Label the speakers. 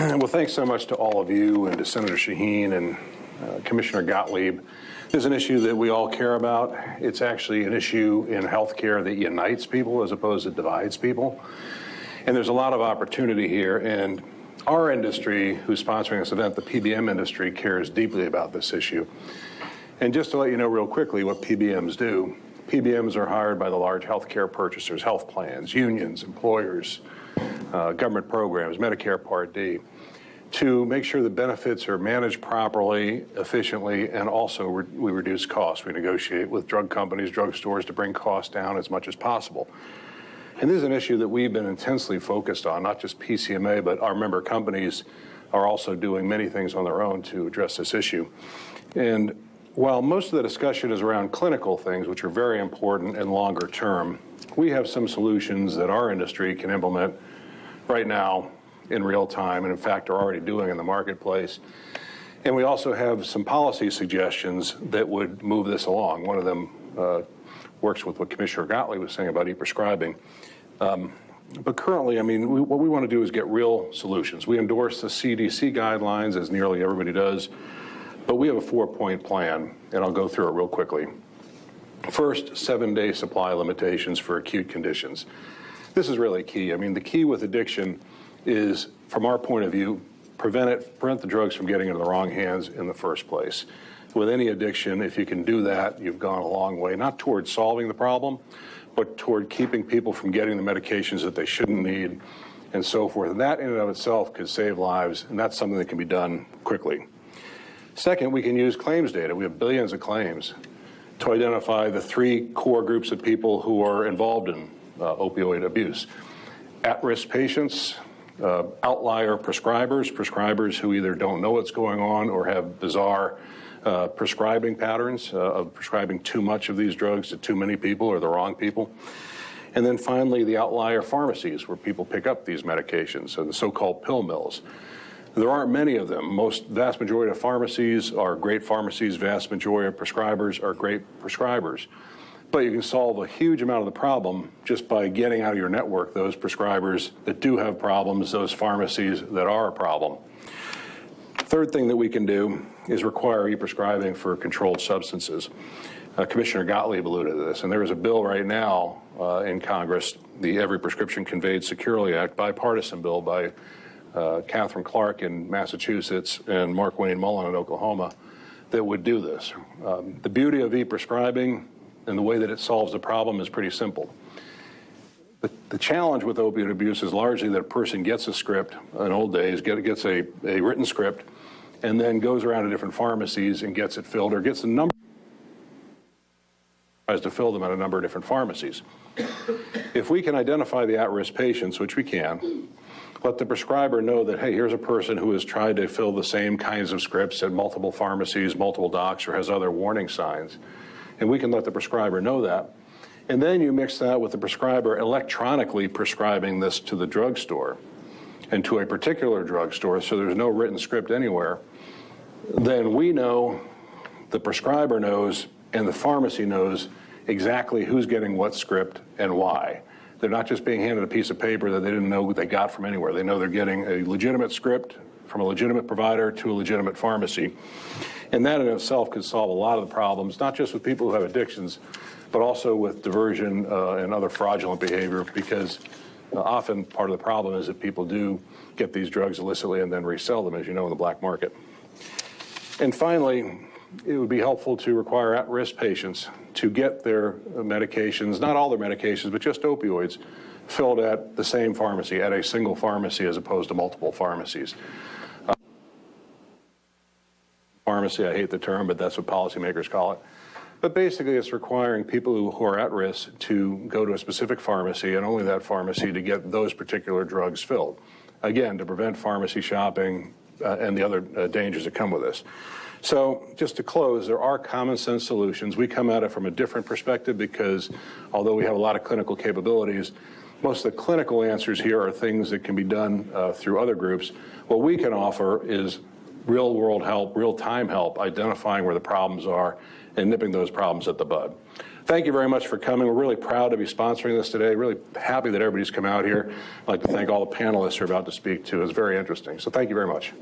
Speaker 1: Well, thanks so much to all of you and to Senator Shaheen and Commissioner Gottlieb. This is an issue that we all care about. It's actually an issue in healthcare that unites people as opposed to divides people. And there's a lot of opportunity here. And our industry, who's sponsoring this event, the PBM industry, cares deeply about this issue. And just to let you know real quickly what PBMs do, PBMs are hired by the large healthcare purchasers, health plans, unions, employers, government programs, Medicare Part D, to make sure the benefits are managed properly, efficiently, and also we reduce costs. We negotiate with drug companies, drugstores to bring costs down as much as possible. And this is an issue that we've been intensely focused on, not just PCMA, but our member companies are also doing many things on their own to address this issue. And while most of the discussion is around clinical things, which are very important and longer term, we have some solutions that our industry can implement right now in real time, and in fact are already doing in the marketplace. And we also have some policy suggestions that would move this along. One of them works with what Commissioner Gottlieb was saying about e-prescribing. But currently, I mean, what we want to do is get real solutions. We endorse the CDC guidelines, as nearly everybody does, but we have a 4-point plan, and I'll go through it real quickly. First, 7-day supply limitations for acute conditions. This is really key. I mean, the key with addiction is, from our point of view, prevent the drugs from getting into the wrong hands in the first place. With any addiction, if you can do that, you've gone a long way, not toward solving the problem, but toward keeping people from getting the medications that they shouldn't need and so forth. And that in and of itself could save lives, and that's something that can be done quickly. Second, we can use claims data. We have billions of claims to identify the 3 core groups of people who are involved in opioid abuse. At-risk patients, outlier prescribers who either don't know what's going on or have bizarre prescribing patterns of prescribing too much of these drugs to too many people or the wrong people. And then finally, the outlier pharmacies where people pick up these medications, so the so-called pill mills. There aren't many of them. Vast majority of pharmacies are great pharmacies. Vast majority of prescribers are great prescribers. But you can solve a huge amount of the problem just by getting out of your network those prescribers that do have problems, those pharmacies that are a problem. Third thing that we can do is require e-prescribing for controlled substances. Commissioner Gottlieb alluded to this, and there is a bill right now in Congress, the Every Prescription Conveyed Securely Act, bipartisan bill by Catherine Clark in Massachusetts and Mark Wayne Mullen in Oklahoma, that would do this. The beauty of e-prescribing and the way that it solves the problem is pretty simple. The challenge with opioid abuse is largely that a person gets a script, in old days, gets a written script, and then goes around to different pharmacies and gets it filled, or gets a number, tries to fill them at a number of different pharmacies. If we can identify the at-risk patients, which we can, let the prescriber know that, hey, here's a person who has tried to fill the same kinds of scripts at multiple pharmacies, multiple docs, or has other warning signs. And we can let the prescriber know that. And then you mix that with the prescriber electronically prescribing this to the drugstore and to a particular drugstore, so there's no written script anywhere. Then we know, the prescriber knows, and the pharmacy knows exactly who's getting what script and why. They're not just being handed a piece of paper that they didn't know what they got from anywhere. They know they're getting a legitimate script from a legitimate provider to a legitimate pharmacy. And that in itself could solve a lot of the problems, not just with people who have addictions, but also with diversion and other fraudulent behavior, because often part of the problem is that people do get these drugs illicitly and then resell them, as you know, in the black market. And finally, it would be helpful to require at-risk patients to get their medications, not all their medications, but just opioids, filled at the same pharmacy, at a single pharmacy as opposed to multiple pharmacies. Pharmacy, I hate the term, but that's what policymakers call it. But basically, it's requiring people who are at risk to go to a specific pharmacy, and only that pharmacy, to get those particular drugs filled. Again, to prevent pharmacy shopping and the other dangers that come with this. So just to close, there are common sense solutions. We come at it from a different perspective because although we have a lot of clinical capabilities, most of the clinical answers here are things that can be done through other groups. What we can offer is real-world help, real-time help, identifying where the problems are and nipping those problems at the bud. thank you very much for coming. We're really proud to be sponsoring this today. Really happy that everybody's come out here. I'd like to thank all the panelists who are about to speak too. It's very interesting. So thank you very much.